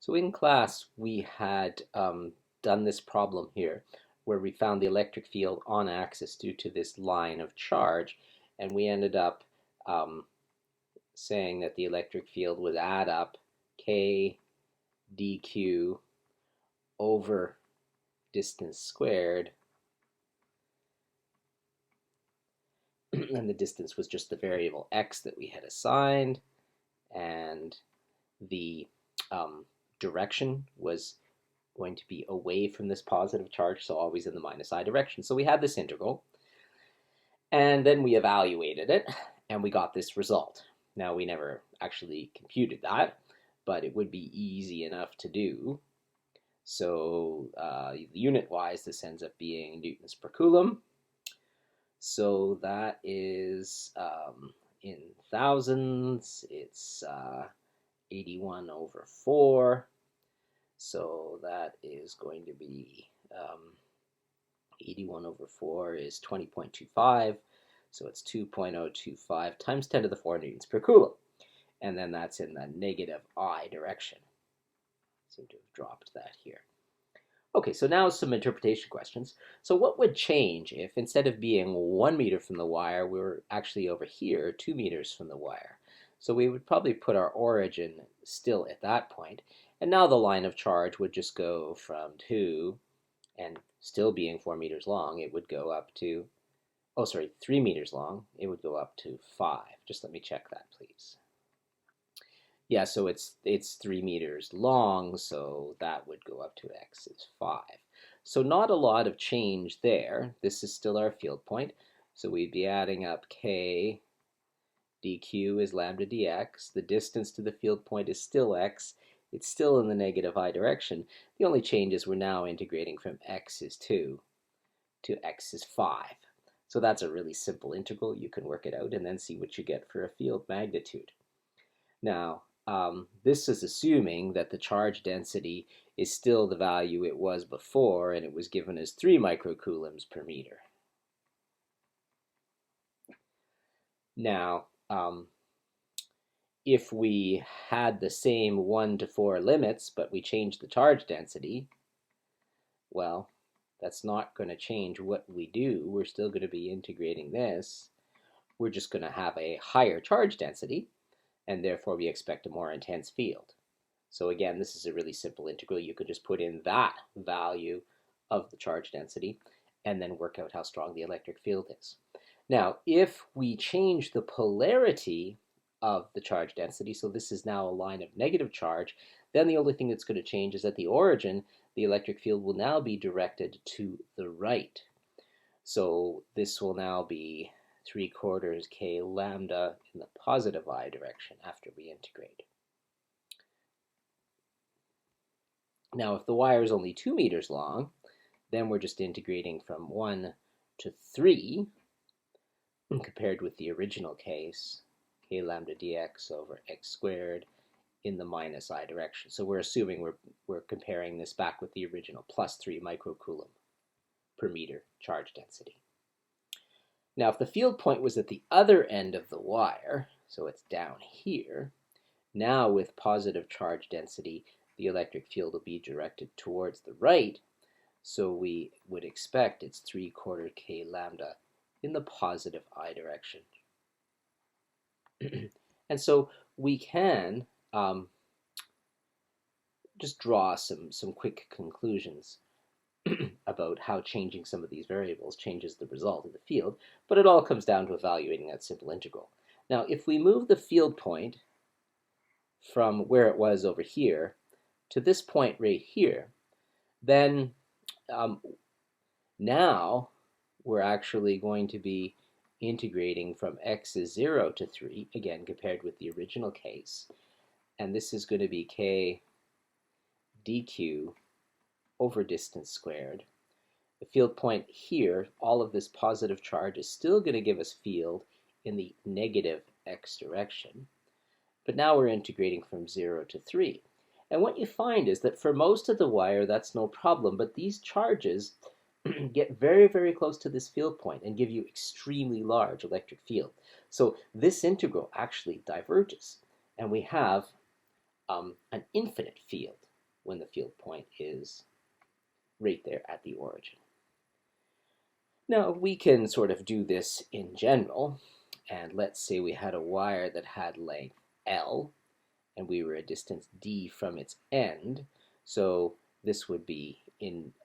So in class, we had done this problem here where we found the electric field on axis due to this line of charge, and we ended up um, saying that the electric field would add up k dq over distance squared, and the distance was just the variable x that we had assigned, and the direction was going to be away from this positive charge, so always in the minus I direction. So we had this integral, and then we evaluated it, and we got this result. Now, we never actually computed that, but it would be easy enough to do. So unit-wise, this ends up being newtons per coulomb. So that is, in thousands, it's 81 over 4. So that is going to be 81 over 4 is 20.25. So it's 2.025 times 10 to the 4 newtons per coulomb. And then that's in the negative I direction. I seem to have dropped that here. Okay, so now some interpretation questions. So what would change if instead of being 1 meter from the wire, we were actually over here 2 meters from the wire? So we would probably put our origin still at that point. And now the line of charge would just go from 2, and still being 4 meters long, it would go up to, 3 meters long, it would go up to 5. Just let me check that, please. Yeah, so it's 3 meters long, so that would go up to x is 5. So not a lot of change there. This is still our field point. So we'd be adding up k dq is lambda dx. The distance to the field point is still x. It's still in the negative I direction. The only change is we're now integrating from x is 2 to x is 5. So that's a really simple integral. You can work it out and then see what you get for a field magnitude. Now, this is assuming that the charge density is still the value it was before, and it was given as 3 microcoulombs per meter. Now, if we had the same 1 to 4 limits, but we changed the charge density, well, that's not going to change what we do. We're still going to be integrating this. We're just going to have a higher charge density, and therefore we expect a more intense field. So again, this is a really simple integral. You could just put in that value of the charge density and then work out how strong the electric field is. Now, if we change the polarity of the charge density, so this is now a line of negative charge, then the only thing that's going to change is at the origin, the electric field will now be directed to the right. So this will now be 3/4 k lambda in the positive I direction after we integrate. Now, if the wire is only 2 meters long, then we're just integrating from 1 to 3, compared with the original case, k lambda dx over x squared in the minus I direction. So we're assuming we're comparing this back with the original plus 3 microcoulomb per meter charge density. Now, if the field point was at the other end of the wire, so it's down here, now with positive charge density, the electric field will be directed towards the right, so we would expect it's 3/4 k lambda in the positive I direction. And so we can just draw some quick conclusions about how changing some of these variables changes the result of the field, but it all comes down to evaluating that simple integral. Now, if we move the field point from where it was over here to this point right here, then now we're actually going to be integrating from x is 0 to 3, again compared with the original case, and this is going to be k dq over distance squared. The field point here, all of this positive charge is still going to give us field in the negative x direction, but now we're integrating from 0 to 3. And what you find is that for most of the wire, that's no problem, but these charges get very, very close to this field point and give you extremely large electric field. So this integral actually diverges, and we have an infinite field. when the field point is right there at the origin. Now, we can sort of do this in general, and let's say we had a wire that had length L, and we were a distance d from its end, so this would be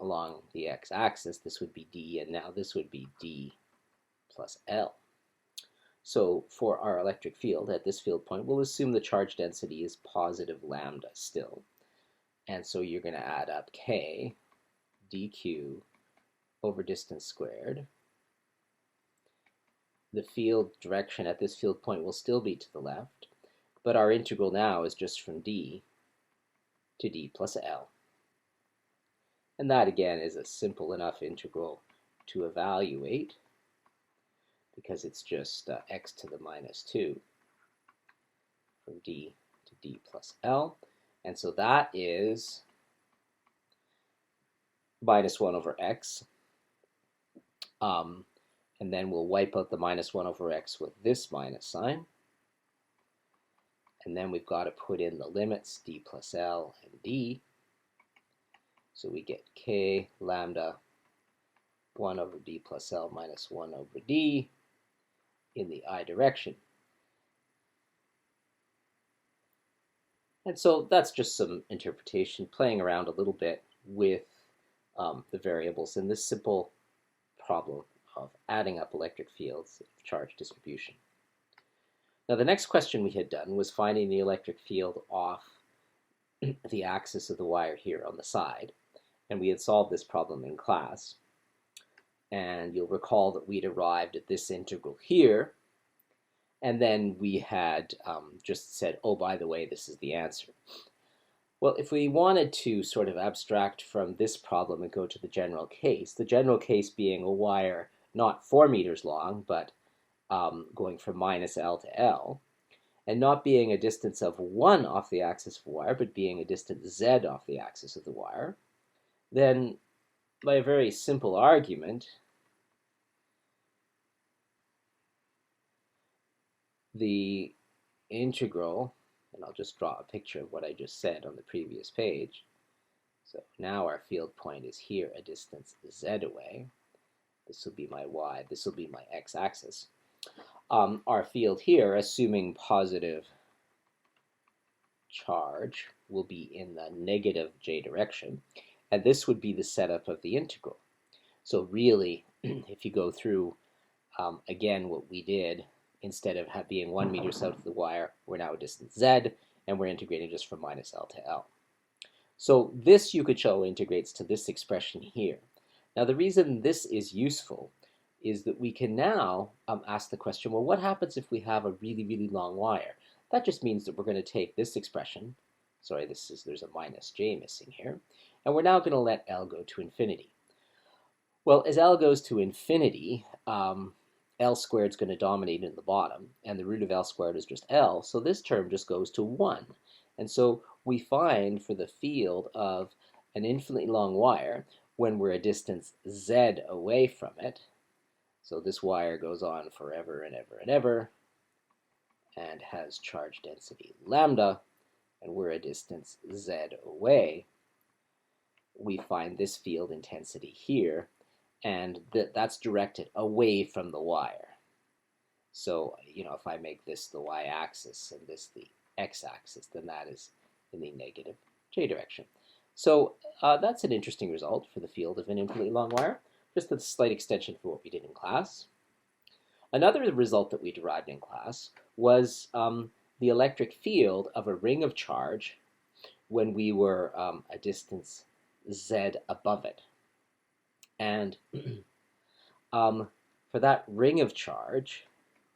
along the x-axis, this would be d, and now this would be d plus L. So for our electric field at this field point, we'll assume the charge density is positive lambda still. And so you're going to add up k dq over distance squared. The field direction at this field point will still be to the left, but our integral now is just from d to d plus L. And that, again, is a simple enough integral to evaluate because it's just x to the minus 2 from d to d plus L. And so that is minus 1 over x. And then we'll wipe out the minus 1 over x with this minus sign. And then we've got to put in the limits, d plus L and d. So we get k lambda 1 over d plus L minus 1 over d in the I direction. And so that's just some interpretation, playing around a little bit with the variables in this simple problem of adding up electric fields of charge distribution. Now the next question we had done was finding the electric field off the axis of the wire here on the side. And we had solved this problem in class. And you'll recall that we'd arrived at this integral here. And then we had just said, oh, by the way, this is the answer. Well, if we wanted to sort of abstract from this problem and go to the general case being a wire not 4 meters long, but going from minus L to L, and not being a distance of 1 off the axis of the wire, but being a distance z off the axis of the wire, then by a very simple argument, the integral, and I'll just draw a picture of what I just said on the previous page. So now our field point is here, a distance z away. This will be my y, this will be my x-axis. Our field here, assuming positive charge, will be in the negative j direction, and this would be the setup of the integral. So really, if you go through again what we did, instead of being 1 meter south of the wire, we're now a distance z, and we're integrating just from minus L to L. So this you could show integrates to this expression here. Now the reason this is useful is that we can now ask the question, well, what happens if we have a really, really long wire? That just means that we're going to take this expression, sorry, there's a minus j missing here, and we're now going to let L go to infinity. Well, as L goes to infinity, L squared is going to dominate in the bottom, and the root of L squared is just L, so this term just goes to 1. And so we find for the field of an infinitely long wire, when we're a distance z away from it, so this wire goes on forever and ever and ever, and has charge density lambda, and we're a distance z away, we find this field intensity here, and that's directed away from the wire. So, if I make this the y-axis and this the x-axis, then that is in the negative j direction. So that's an interesting result for the field of an infinitely long wire, just a slight extension for what we did in class. Another result that we derived in class was the electric field of a ring of charge when we were a distance z above it. And for that ring of charge,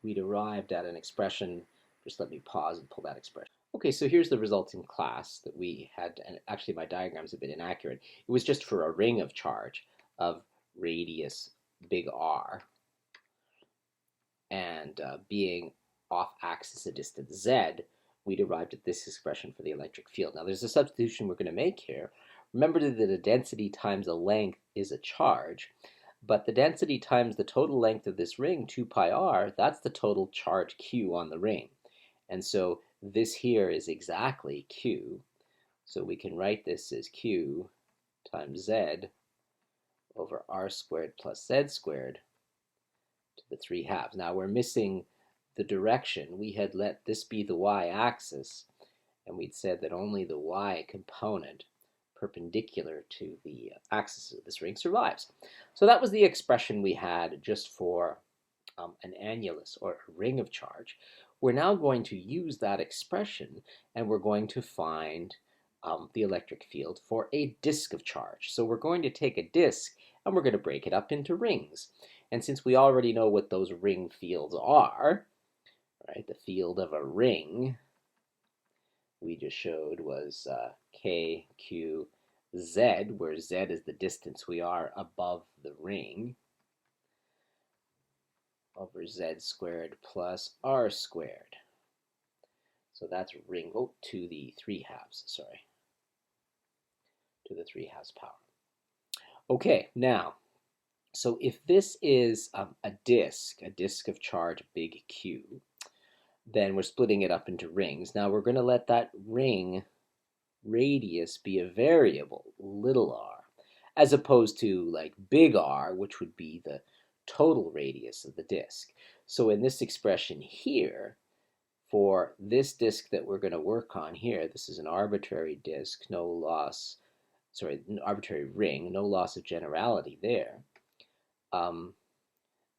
we derived at an expression, just let me pause and pull that expression. Okay, so here's the result in class that we had, and actually my diagram's a bit inaccurate. It was just for a ring of charge of radius big R, and being off axis a distance z, we derived at this expression for the electric field. Now there's a substitution we're going to make here. Remember that a density times a length is a charge, but the density times the total length of this ring, 2 pi r, that's the total charge q on the ring. And so this here is exactly q, So we can write this as q times z over r squared plus z squared to the 3/2. Now we're missing the direction. We had let this be the y-axis, and we'd said that only the y component perpendicular to the axis of this ring survives. So that was the expression we had just for an annulus, or a ring of charge. We're now going to use that expression, and we're going to find the electric field for a disk of charge. So we're going to take a disk and we're going to break it up into rings. And since we already know what those ring fields are, right, the field of a ring we just showed was k, q, z, where z is the distance we are above the ring, over z squared plus r squared. So that's ring, to the 3/2, sorry, to the 3/2 power. Okay, now, so if this is a disk of charge, big Q, then we're splitting it up into rings. Now we're going to let that ring radius be a variable, little r, as opposed to like big R, which would be the total radius of the disk. So in this expression here, for this disk that we're going to work on here, this is an arbitrary disk, no loss, sorry, an arbitrary ring, no loss of generality there.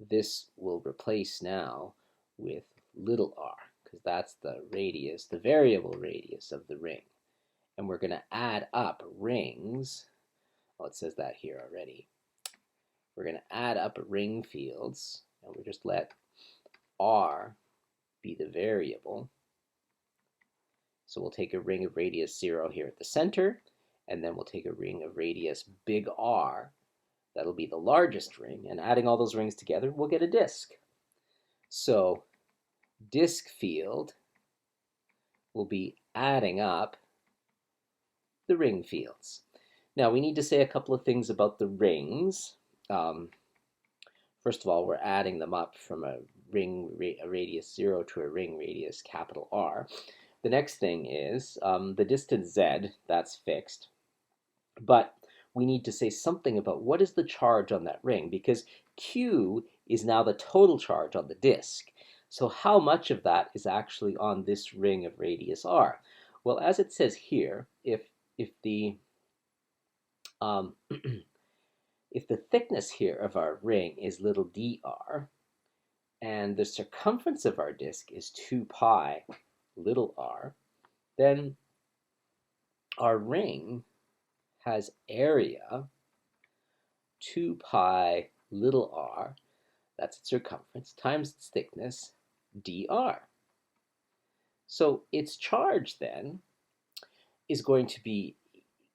This will replace now with little r, because that's the radius, the variable radius of the ring. And we're going to add up rings. Well, it says that here already. We're going to add up ring fields, and we just let r be the variable. So we'll take a ring of radius 0 here at the center, and then we'll take a ring of radius big R. That'll be the largest ring, and adding all those rings together, we'll get a disk. So disk field will be adding up the ring fields. Now we need to say a couple of things about the rings. First of all, we're adding them up from a radius 0 to a ring radius capital R. The next thing is the distance z, that's fixed. But we need to say something about what is the charge on that ring, because Q is now the total charge on the disk. So how much of that is actually on this ring of radius r? Well, as it says here, if the if the thickness here of our ring is little dr, and the circumference of our disk is 2 pi little r, then our ring has area 2 pi little r, that's its circumference, times its thickness, dr. So its charge then is going to be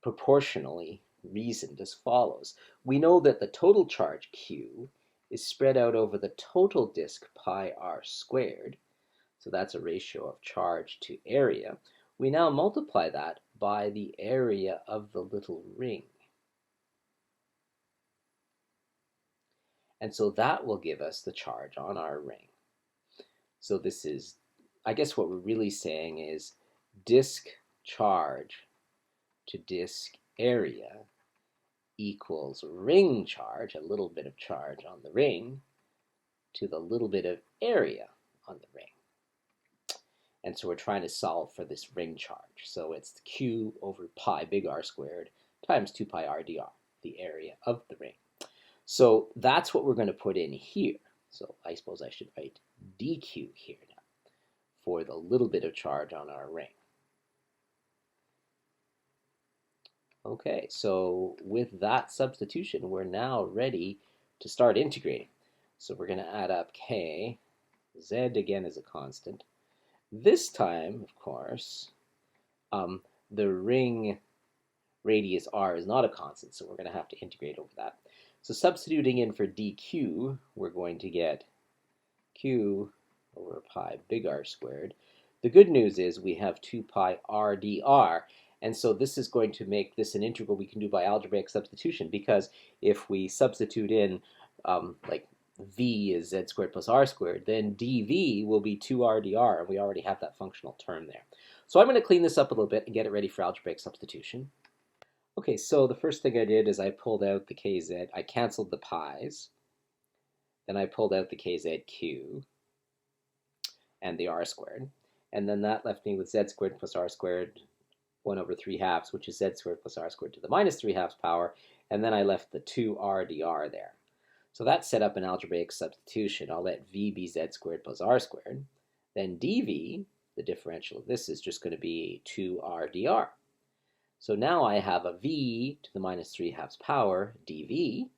proportionally reasoned as follows. We know that the total charge Q is spread out over the total disk pi r squared, so that's a ratio of charge to area. We now multiply that by the area of the little ring. And so that will give us the charge on our ring. So this is, I guess what we're really saying is disk charge to disk area equals ring charge, a little bit of charge on the ring, to the little bit of area on the ring. And so we're trying to solve for this ring charge. So it's Q over pi big R squared times 2 pi r dr, the area of the ring. So that's what we're going to put in here. So I suppose I should write dq here now for the little bit of charge on our ring. Okay, so with that substitution, we're now ready to start integrating. So we're going to add up k, z again is a constant. This time, of course, the ring radius r is not a constant, so we're going to have to integrate over that. So substituting in for dq, we're going to get q over pi big R squared. The good news is we have 2 pi r dr, and so this is going to make this an integral we can do by algebraic substitution, because if we substitute in like v is z squared plus r squared, then dv will be 2r dr, and we already have that functional term there. So I'm going to clean this up a little bit and get it ready for algebraic substitution. Okay, so the first thing I did is I pulled out the kz, I canceled the pi's, then I pulled out the kzq and the r squared, and then that left me with z squared plus r squared 1 over 3 halves, which is z squared plus r squared to the minus 3 halves power, and then I left the 2r dr there. So that set up an algebraic substitution. I'll let v be z squared plus r squared. Then dv, the differential of this, is just going to be 2r dr. So now I have a v to the minus 3 halves power dv,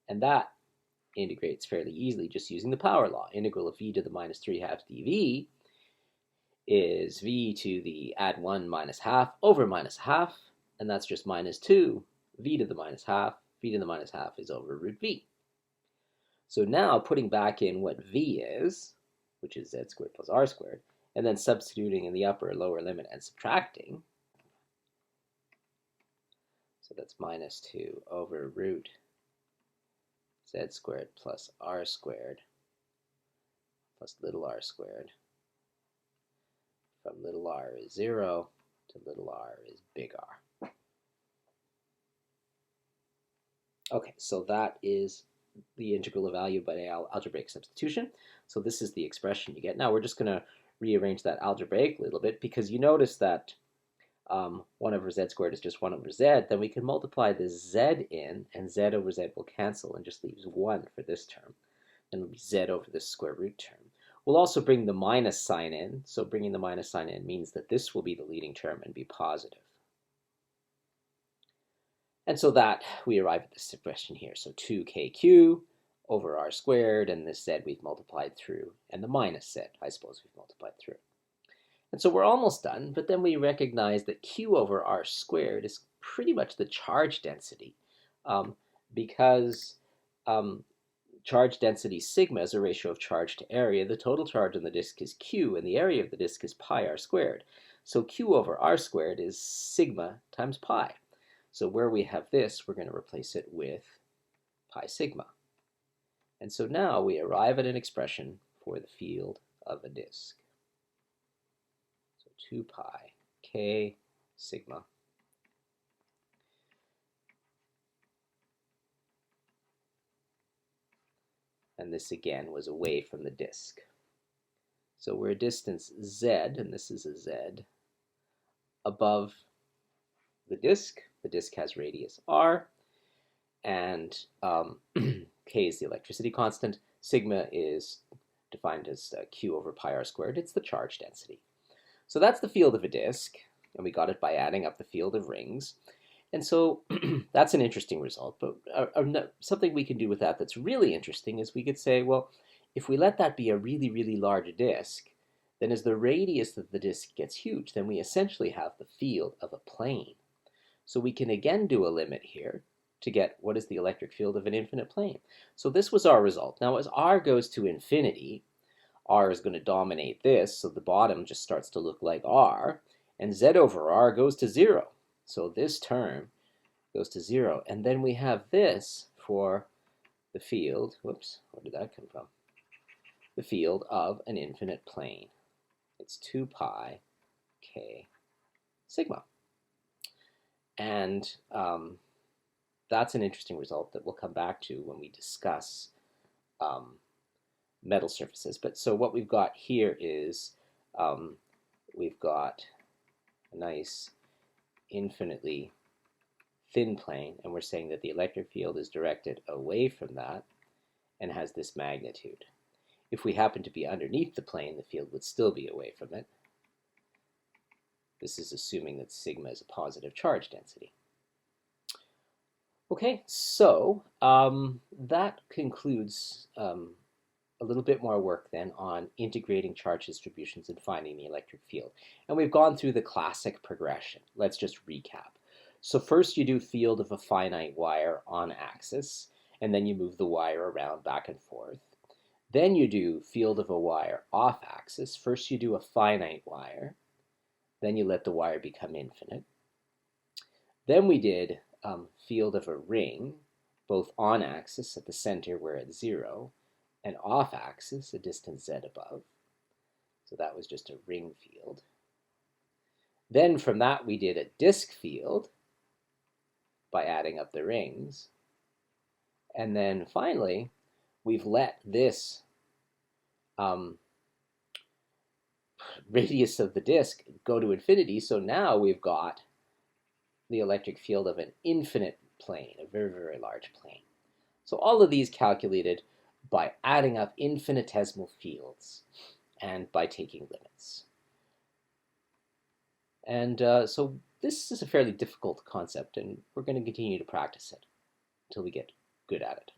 and that integrates fairly easily just using the power law. Integral of v to the minus 3 halves dv is v to the add 1 minus half over minus half, and that's just minus 2 v to the minus half. V to the minus half is over root v. So now putting back in what v is, which is z squared plus r squared, and then substituting in the upper and lower limit and subtracting. So that's minus 2 over root z squared plus r squared plus little r squared. From little r is 0 to little r is big R. Okay, so that is the integral value by algebraic substitution. So this is the expression you get. Now we're just going to rearrange that algebraic a little bit, because you notice that 1 over z squared is just 1 over z. Then we can multiply the z in, and z over z will cancel and just leaves 1 for this term. Then it'll be z over this square root term. We'll also bring the minus sign in. So bringing the minus sign in means that this will be the leading term and be positive. And so that we arrive at this expression here. So 2kq over r squared, and this z we've multiplied through, and the minus z, I suppose, we've multiplied through. And so we're almost done, but then we recognize that q over r squared is pretty much the charge density, because charge density sigma is a ratio of charge to area. The total charge on the disk is q, and the area of the disk is pi r squared. So q over r squared is sigma times pi. So where we have this, we're going to replace it with pi sigma. And so now we arrive at an expression for the field of a disk. So 2 pi k sigma and this again was away from the disk. So we're a distance z, and this is a z, above the disk. The disk has radius r, and k is the electricity constant. Sigma is defined as q over pi r squared. It's the charge density. So that's the field of a disk, and we got it by adding up the field of rings. And so that's an interesting result, but something we can do with that that's really interesting is we could say, well, if we let that be a really, really large disk, then as the radius of the disk gets huge, then we essentially have the field of a plane. So we can again do a limit here to get what is the electric field of an infinite plane. So this was our result. Now as r goes to infinity, r is going to dominate this, so the bottom just starts to look like r, and z over r goes to 0. So this term goes to 0, and then we have this for the field, whoops, where did that come from? The field of an infinite plane. It's 2 pi k sigma. And that's an interesting result that we'll come back to when we discuss metal surfaces. But so what we've got here is we've got a nice infinitely thin plane, and we're saying that the electric field is directed away from that and has this magnitude. If we happen to be underneath the plane, the field would still be away from it. This is assuming that sigma is a positive charge density. Okay, so that concludes a little bit more work then on integrating charge distributions and finding the electric field. And we've gone through the classic progression. Let's just recap. So first you do field of a finite wire on axis, and then you move the wire around back and forth. Then you do field of a wire off axis. First you do a finite wire, then you let the wire become infinite. Then we did field of a ring, both on axis at the center, we're at 0, and off axis, a distance z above. So that was just a ring field. Then from that, we did a disk field by adding up the rings. And then finally, we've let this radius of the disk go to infinity. So now we've got the electric field of an infinite plane, a very, very large plane. So all of these calculated by adding up infinitesimal fields and by taking limits. And so this is a fairly difficult concept, and we're going to continue to practice it until we get good at it.